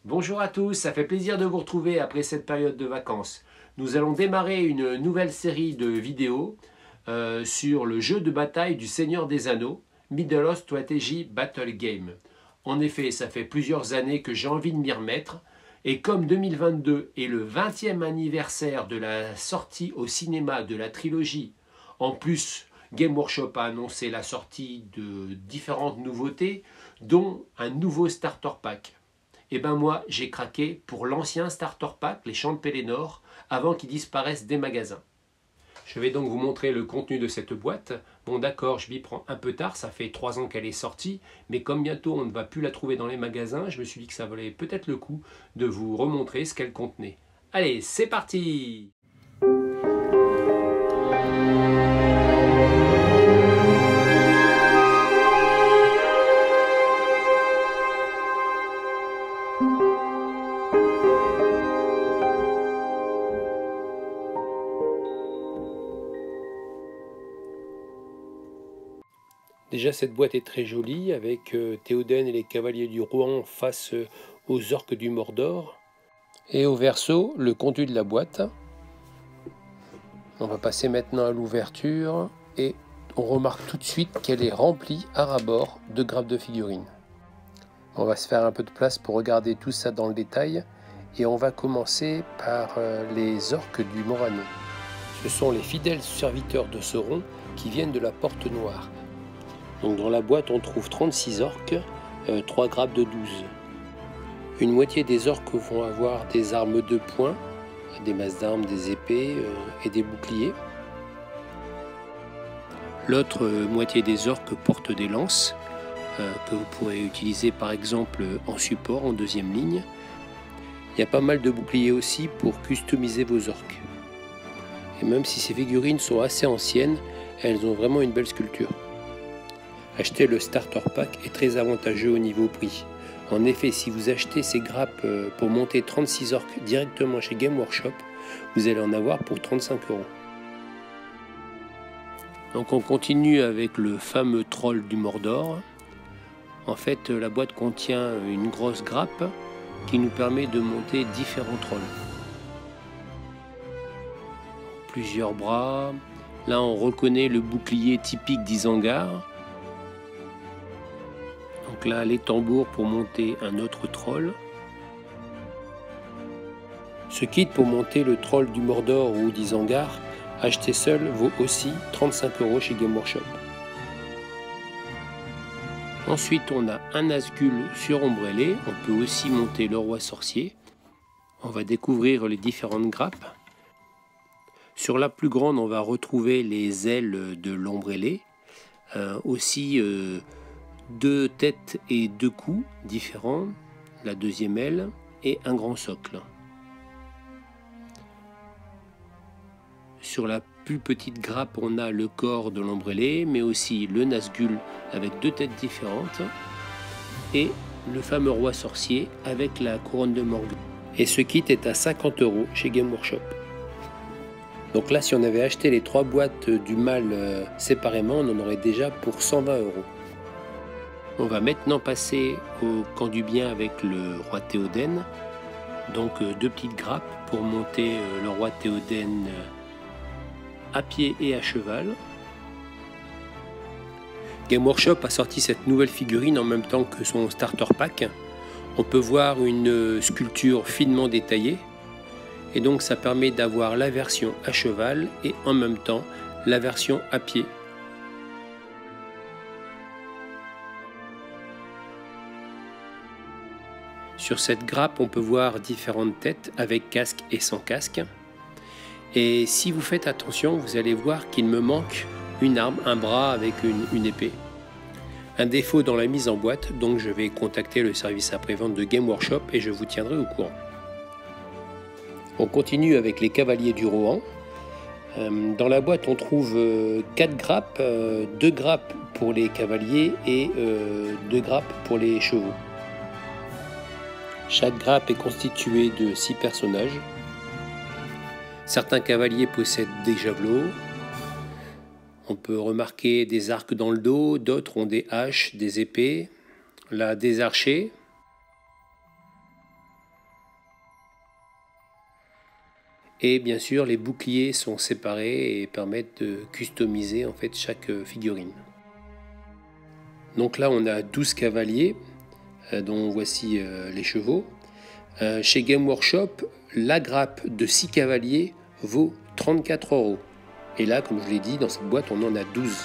Bonjour à tous, ça fait plaisir de vous retrouver après cette période de vacances. Nous allons démarrer une nouvelle série de vidéos sur le jeu de bataille du Seigneur des Anneaux, Middle-earth Strategy Battle Game. En effet, ça fait plusieurs années que j'ai envie de m'y remettre, et comme 2022 est le 20e anniversaire de la sortie au cinéma de la trilogie, en plus Game Workshop a annoncé la sortie de différentes nouveautés, dont un nouveau starter pack. Et ben moi, j'ai craqué pour l'ancien starter pack, les Chants de Pélénor, avant qu'ils disparaissent des magasins. Je vais donc vous montrer le contenu de cette boîte. Bon d'accord, je m'y prends un peu tard, ça fait 3 ans qu'elle est sortie, mais comme bientôt on ne va plus la trouver dans les magasins, je me suis dit que ça valait peut-être le coup de vous remontrer ce qu'elle contenait. Allez, c'est parti! Déjà, cette boîte est très jolie avec Théoden et les cavaliers du Rohan face aux orques du Mordor. Et au verso, le contenu de la boîte. On va passer maintenant à l'ouverture et on remarque tout de suite qu'elle est remplie à ras-bord de grappes de figurines. On va se faire un peu de place pour regarder tout ça dans le détail et on va commencer par les orques du Morano. Ce sont les fidèles serviteurs de Sauron qui viennent de la Porte Noire. Donc dans la boîte, on trouve 36 orques, 3 grappes de 12. Une moitié des orques vont avoir des armes de poing, des masses d'armes, des épées et des boucliers. L'autre moitié des orques porte des lances, que vous pourrez utiliser par exemple en support, en deuxième ligne. Il y a pas mal de boucliers aussi pour customiser vos orques. Et même si ces figurines sont assez anciennes, elles ont vraiment une belle sculpture. Acheter le starter pack est très avantageux au niveau prix. En effet, si vous achetez ces grappes pour monter 36 orques directement chez Game Workshop, vous allez en avoir pour 35 €. Donc on continue avec le fameux troll du Mordor. En fait, la boîte contient une grosse grappe qui nous permet de monter différents trolls. Plusieurs bras. Là, on reconnaît le bouclier typique d'Isengard. Donc là, les tambours pour monter un autre troll. Ce kit pour monter le troll du Mordor ou d'Isengard, acheté seul, vaut aussi 35 € chez Game Workshop. Ensuite, on a un Nazgûl surombrellé. On peut aussi monter le roi sorcier. On va découvrir les différentes grappes. Sur la plus grande, on va retrouver les ailes de l'ombrellé. Aussi 2 têtes et 2 coups différents, la deuxième aile et un grand socle. Sur la plus petite grappe, on a le corps de l'ombrellé, mais aussi le Nazgûl avec 2 têtes différentes et le fameux roi sorcier avec la couronne de Morgoth. Et ce kit est à 50 € chez Game Workshop. Donc là, si on avait acheté les 3 boîtes du mal séparément, on en aurait déjà pour 120 €. On va maintenant passer au camp du bien avec le roi Théoden. Donc 2 petites grappes pour monter le roi Théoden à pied et à cheval. Game Workshop a sorti cette nouvelle figurine en même temps que son starter pack. On peut voir une sculpture finement détaillée. Et donc ça permet d'avoir la version à cheval et en même temps la version à pied. Sur cette grappe, on peut voir différentes têtes avec casque et sans casque. Et si vous faites attention, vous allez voir qu'il me manque une arme, un bras avec une épée. Un défaut dans la mise en boîte, donc je vais contacter le service après-vente de Game Workshop et je vous tiendrai au courant. On continue avec les cavaliers du Rohan. Dans la boîte, on trouve 4 grappes, 2 grappes pour les cavaliers et 2 grappes pour les chevaux. Chaque grappe est constituée de 6 personnages. Certains cavaliers possèdent des javelots. On peut remarquer des arcs dans le dos, d'autres ont des haches, des épées. Là, des archers. Et bien sûr, les boucliers sont séparés et permettent de customiser en fait chaque figurine. Donc là, on a 12 cavaliers, dont voici les chevaux. Chez Game Workshop, la grappe de 6 cavaliers vaut 34 €. Et là, comme je l'ai dit, dans cette boîte, on en a 12.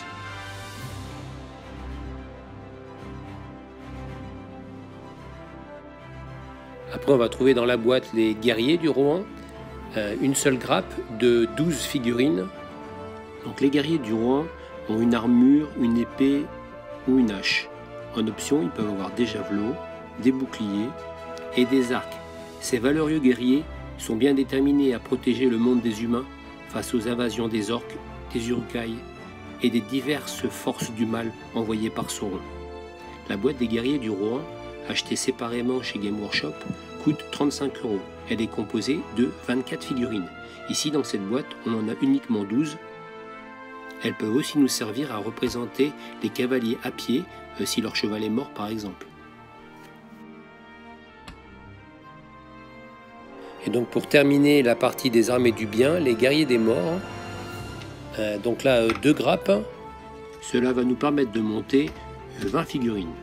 Après, on va trouver dans la boîte les guerriers du Rohan, une seule grappe de 12 figurines. Donc les guerriers du Rohan ont une armure, une épée ou une hache. En option, ils peuvent avoir des javelots, des boucliers et des arcs. Ces valeureux guerriers sont bien déterminés à protéger le monde des humains face aux invasions des orques, des Uruk-hai et des diverses forces du mal envoyées par Sauron. La boîte des guerriers du Rohan, achetée séparément chez Game Workshop, coûte 35 €. Elle est composée de 24 figurines. Ici, dans cette boîte, on en a uniquement 12. Elles peuvent aussi nous servir à représenter les cavaliers à pied si leur cheval est mort par exemple. Et donc pour terminer la partie des armées du bien, les guerriers des morts, donc là 2 grappes, cela va nous permettre de monter 20 figurines.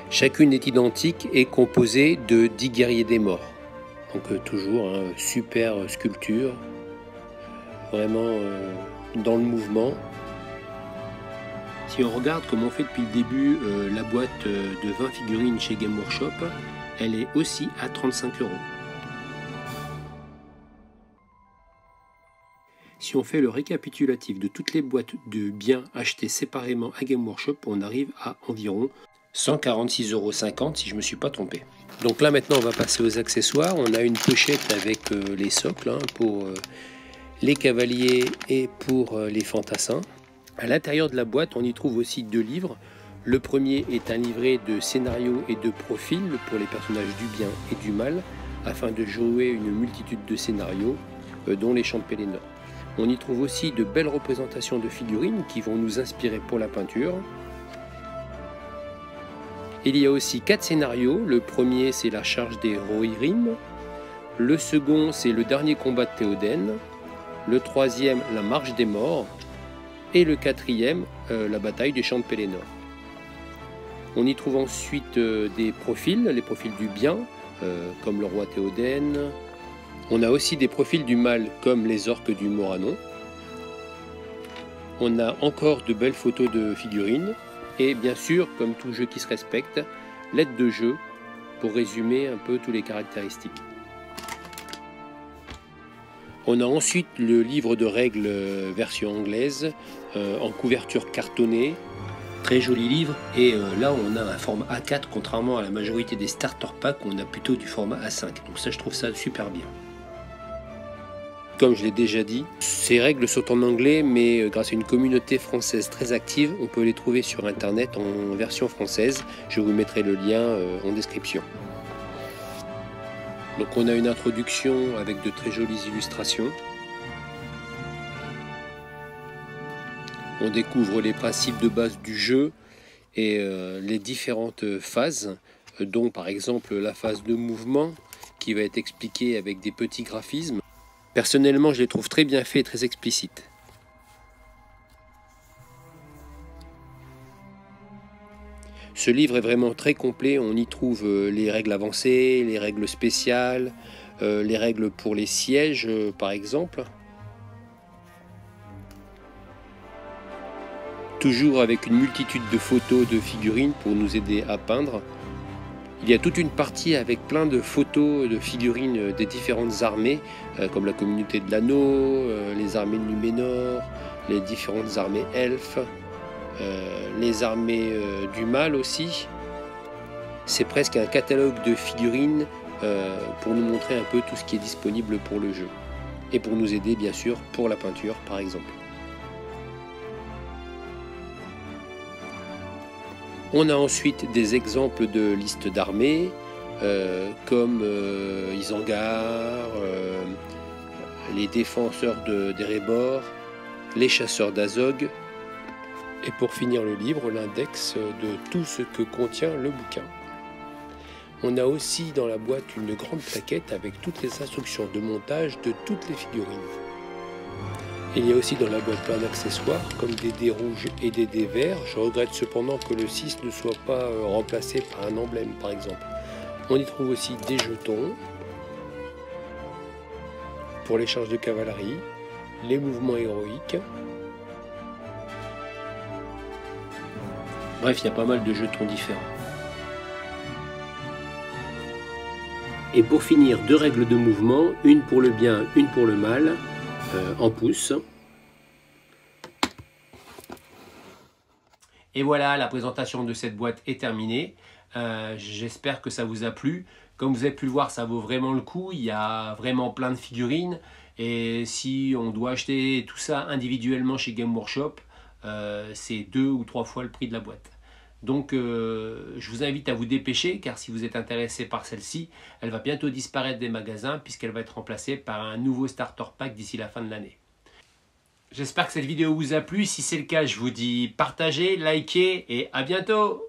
Chacune est identique et composée de 10 guerriers des morts. Donc toujours super sculpture, vraiment dans le mouvement. Si on regarde comme on fait depuis le début la boîte de 20 figurines chez Game Workshop, elle est aussi à 35 €. Si on fait le récapitulatif de toutes les boîtes de biens achetées séparément à Game Workshop, on arrive à environ 146,50 € si je ne me suis pas trompé. Donc là maintenant on va passer aux accessoires. On a une pochette avec les socles pour les cavaliers et pour les fantassins. À l'intérieur de la boîte on y trouve aussi 2 livres. Le premier est un livret de scénarios et de profils pour les personnages du bien et du mal, afin de jouer une multitude de scénarios, dont les Chants de Pelennor. On y trouve aussi de belles représentations de figurines qui vont nous inspirer pour la peinture. Il y a aussi 4 scénarios. Le premier, c'est la charge des Rohirrim. Le second, c'est le dernier combat de Théoden. Le troisième, la marche des morts. Et le quatrième, la bataille des Chants de Pelennor. On y trouve ensuite des profils, les profils du bien, comme le roi Théoden. On a aussi des profils du mal, comme les orques du Moranon. On a encore de belles photos de figurines. Et bien sûr, comme tout jeu qui se respecte, l'aide de jeu pour résumer un peu toutes les caractéristiques. On a ensuite le livre de règles version anglaise en couverture cartonnée. Très joli livre. Et là, on a un format A4, contrairement à la majorité des starter packs, on a plutôt du format A5. Donc ça, je trouve ça super bien. Comme je l'ai déjà dit, ces règles sont en anglais, mais grâce à une communauté française très active, on peut les trouver sur internet en version française. Je vous mettrai le lien en description. Donc on a une introduction avec de très jolies illustrations. On découvre les principes de base du jeu et les différentes phases, dont par exemple la phase de mouvement qui va être expliquée avec des petits graphismes. Personnellement, je les trouve très bien faits et très explicites. Ce livre est vraiment très complet. On y trouve les règles avancées, les règles spéciales, les règles pour les sièges, par exemple. Toujours avec une multitude de photos de figurines pour nous aider à peindre. Il y a toute une partie avec plein de photos de figurines des différentes armées, comme la communauté de l'anneau, les armées de Numénor, les différentes armées elfes, les armées du mal aussi. C'est presque un catalogue de figurines pour nous montrer un peu tout ce qui est disponible pour le jeu. Et pour nous aider bien sûr pour la peinture par exemple. On a ensuite des exemples de listes d'armées, comme Isengard, les défenseurs d'Erebor, les chasseurs d'Azog, et pour finir le livre, l'index de tout ce que contient le bouquin. On a aussi dans la boîte une grande plaquette avec toutes les instructions de montage de toutes les figurines. Il y a aussi dans la boîte plein d'accessoires comme des dés rouges et des dés verts. Je regrette cependant que le 6 ne soit pas remplacé par un emblème par exemple. On y trouve aussi des jetons pour les charges de cavalerie, les mouvements héroïques. Bref, il y a pas mal de jetons différents. Et pour finir, 2 règles de mouvement, une pour le bien, une pour le mal, en pouces. Et voilà, la présentation de cette boîte est terminée. J'espère que ça vous a plu. Comme vous avez pu le voir, ça vaut vraiment le coup. Il y a vraiment plein de figurines. Et si on doit acheter tout ça individuellement chez Game Workshop, c'est 2 ou 3 fois le prix de la boîte. Donc je vous invite à vous dépêcher, car si vous êtes intéressé par celle-ci, elle va bientôt disparaître des magasins puisqu'elle va être remplacée par un nouveau starter pack d'ici la fin de l'année. J'espère que cette vidéo vous a plu. Si c'est le cas, je vous dis partagez, likez et à bientôt!